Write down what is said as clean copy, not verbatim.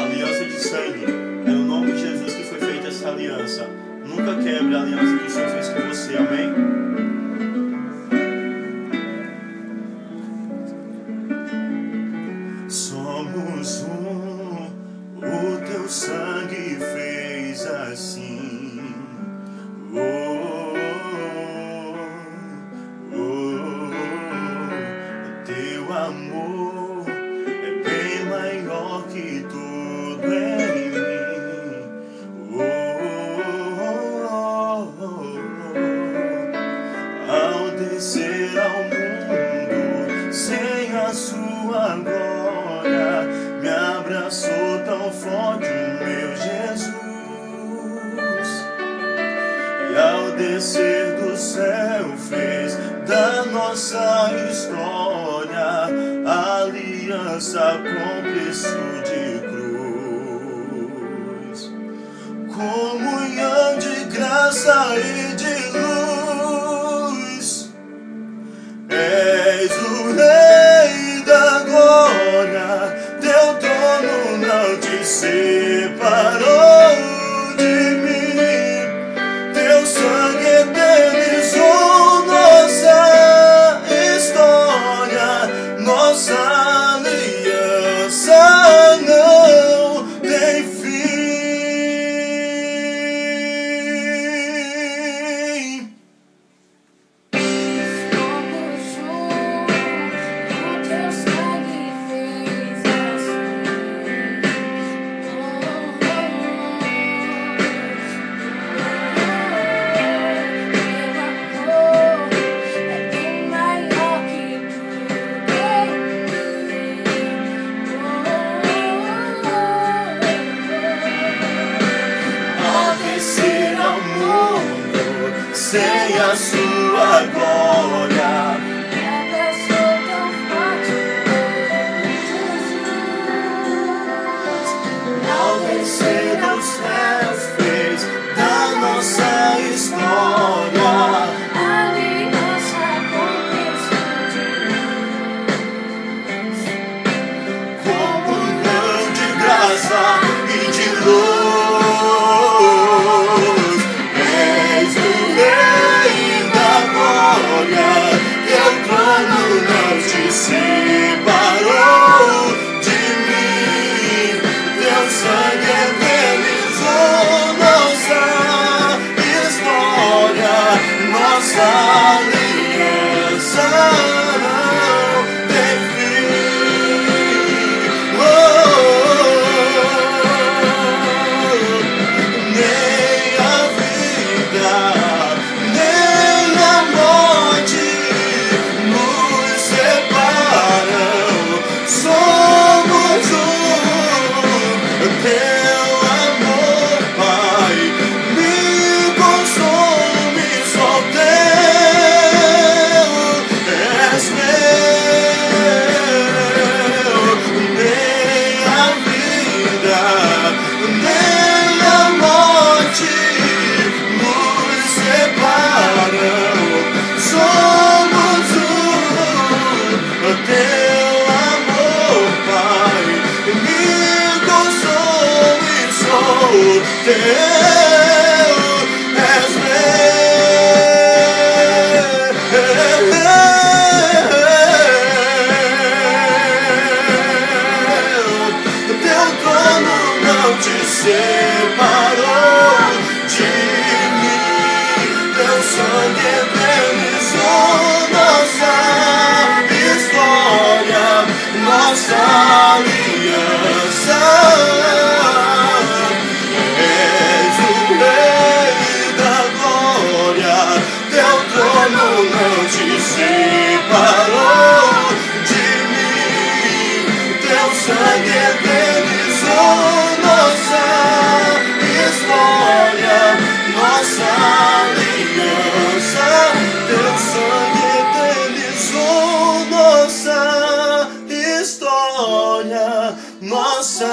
Aliança de sangue. É no nome de Jesus que foi feita essa aliança. Nunca quebre a aliança que o Senhor fez com você. Amém? Somos um, o teu sangue fez assim. Oh, oh, oh, teu amor é bem maior que tudo em mim. Oh, oh, oh, ao descer ao mundo sem a sua glória, me abraçou tão forte o meu Jesus. E ao descer do céu fez da nossa história aliança com preço de cruz, comunhão de graça e de luz. És o Rei da glória, teu trono não te separou de mim. Teu sangue eternizou nossa história, nossa aliança não tem fim. Somos um, o teu sangue fez assim. Teu amor é bem maior que tudo em mim. Ao descer ao mundo sem a sua glória, Me abraçou tão forte Jesus. ao descer do céu fez da nossa história Aliança com preço de luz, comunhão de graça e de luz. És o Rei da glória, teu trono não te separou de mim. Teu sangue eternizou nossa história, nossa aliança não tem fim. Oh, nem a vida, nem a morte nos separam. Somos um, teu amor, Pai, me consome, só teu és meu. Nem a vida, nem a morte nos separam. Somos um, teu amor, Pai, me consome, sou teu, és meu. Teu trono não te separou de mim. Teu sangue eternizou nossa história, nossa aliança. És o Rei da glória, teu trono não te separou de mim. Teu sangue eternizou nossa história, nossa aliança. Teu sangue eternizou nossa história, nossa